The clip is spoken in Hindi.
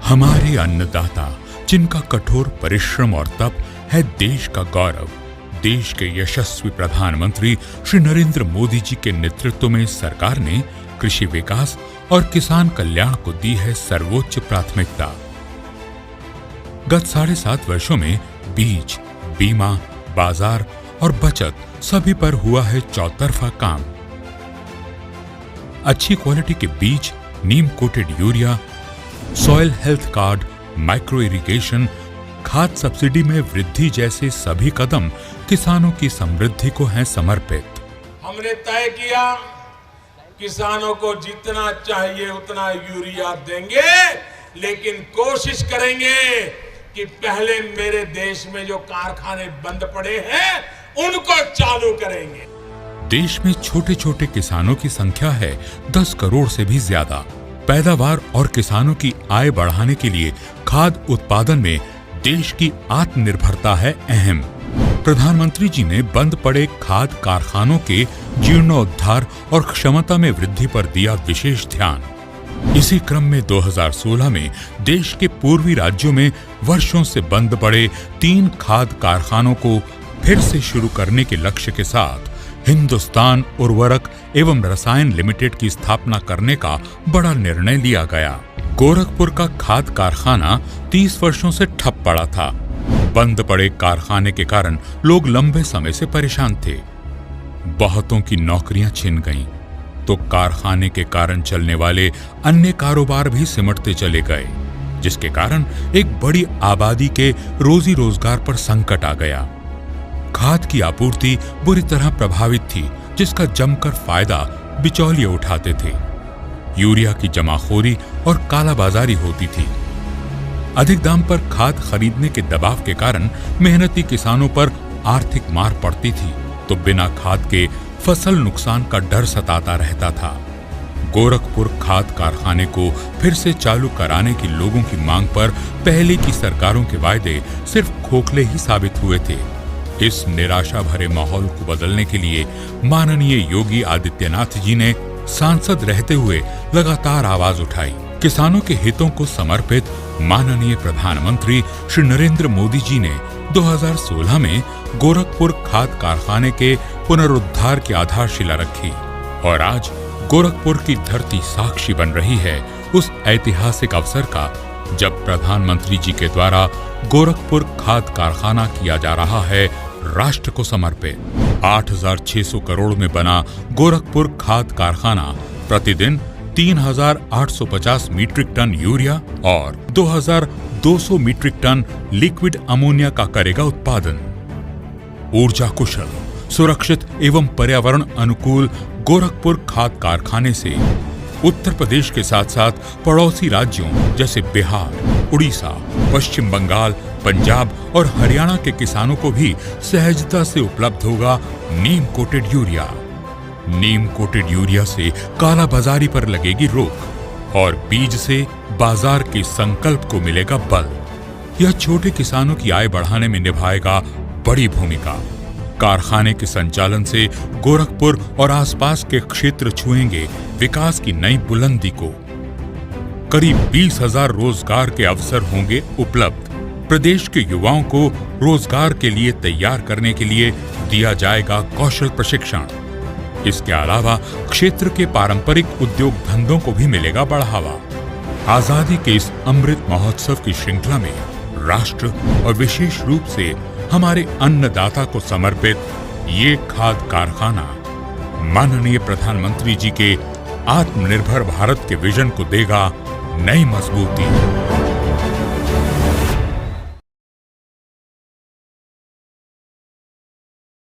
हमारे अन्नदाता, जिनका कठोर परिश्रम और तप है देश का गौरव, देश के यशस्वी प्रधानमंत्री श्री नरेंद्र मोदी जी के नेतृत्व में सरकार ने कृषि विकास और किसान कल्याण को दी है सर्वोच्च प्राथमिकता। गत 7.5 वर्षों में बीज, बीमा, बाजार और बचत सभी पर हुआ है चौतरफा काम। अच्छी क्वालिटी के बीज, नीम coated urea, soil health card, micro irrigation, खाद सब्सिडी में वृद्धि जैसे सभी कदम किसानों की समृद्धि को हैं समर्पित। हमने तय किया किसानों को जितना चाहिए उतना यूरिया देंगे, लेकिन कोशिश करेंगे कि पहले मेरे देश में जो कारखाने बंद पड़े हैं उनको चालू करेंगे। देश में छोटे छोटे किसानों की संख्या है 10 करोड़ से भी ज्यादा। पैदावार और किसानों की आय बढ़ाने के लिए खाद उत्पादन में देश की आत्मनिर्भरता है अहम। प्रधानमंत्री जी ने बंद पड़े खाद कारखानों के जीर्णोद्धार और क्षमता में वृद्धि पर दिया विशेष ध्यान। इसी क्रम में 2016 में देश के पूर्वी राज्यों में वर्षों से बंद पड़े 3 खाद कारखानों को फिर से शुरू करने के लक्ष्य के साथ हिंदुस्तान उर्वरक एवं रसायन लिमिटेड की स्थापना करने का बड़ा निर्णय लिया गया। गोरखपुर का खाद कारखाना 30 वर्षों से ठप पड़ा था। बंद पड़े कारखाने के कारण लोग लंबे समय से परेशान थे। बहुतों की नौकरियां छिन गईं, तो कारखाने के कारण चलने वाले अन्य कारोबार भी सिमटते चले गए, जिसके कारण एक बड़ी आबादी के रोजी रोजगार पर संकट आ गया। खाद की आपूर्ति बुरी तरह प्रभावित थी, जिसका जमकर फायदा बिचौलिए उठाते थे। यूरिया की जमाखोरी और कालाबाजारी होती थी। अधिक दाम पर खाद खरीदने के दबाव के कारण मेहनती किसानों पर आर्थिक मार पड़ती थी, तो बिना खाद के फसल नुकसान का डर सताता रहता था। गोरखपुर खाद कारखाने को फिर से चालू कराने की लोगों की मांग पर पहले की सरकारों के वायदे सिर्फ खोखले ही साबित हुए थे। इस निराशा भरे माहौल को बदलने के लिए माननीय योगी आदित्यनाथ जी ने सांसद रहते हुए लगातार आवाज उठाई। किसानों के हितों को समर्पित माननीय प्रधानमंत्री श्री नरेंद्र मोदी जी ने 2016 में गोरखपुर खाद कारखाने के पुनरुद्धार की आधारशिला रखी और आज गोरखपुर की धरती साक्षी बन रही है उस ऐतिहासिक अवसर का, जब प्रधानमंत्री जी के द्वारा गोरखपुर खाद कारखाना किया जा रहा है राष्ट्र को समर्पित। 8,600 करोड़ में बना गोरखपुर खाद कारखाना प्रतिदिन 3,850 मीट्रिक टन यूरिया और 2,200 मीट्रिक टन लिक्विड अमोनिया का करेगा उत्पादन। ऊर्जा कुशल, सुरक्षित एवं पर्यावरण अनुकूल गोरखपुर खाद कारखाने से उत्तर प्रदेश के साथ साथ पड़ोसी राज्यों जैसे बिहार, उड़ीसा, पश्चिम बंगाल, पंजाब और हरियाणा के किसानों को भी सहजता से उपलब्ध होगा नीम कोटेड यूरिया। नीम कोटेड यूरिया से कालाबाजारी पर लगेगी रोक और बीज से बाजार के संकल्प को मिलेगा बल। यह छोटे किसानों की आय बढ़ाने में निभाएगा बड़ी भूमिका। कारखाने के संचालन से गोरखपुर और आसपास के क्षेत्र छुएंगे विकास की नई बुलंदी को। करीब 20,000 रोजगार के अवसर होंगे उपलब्ध। प्रदेश के युवाओं को रोजगार के लिए तैयार करने के लिए दिया जाएगा कौशल प्रशिक्षण। इसके अलावा क्षेत्र के पारंपरिक उद्योग धंधों को भी मिलेगा बढ़ावा। आजादी के इस अमृत महोत्सव की श्रृंखला में राष्ट्र और विशेष रूप से हमारे अन्नदाता को समर्पित ये खाद कारखाना माननीय प्रधानमंत्री जी के आत्मनिर्भर भारत के विजन को देगा नई मजबूती।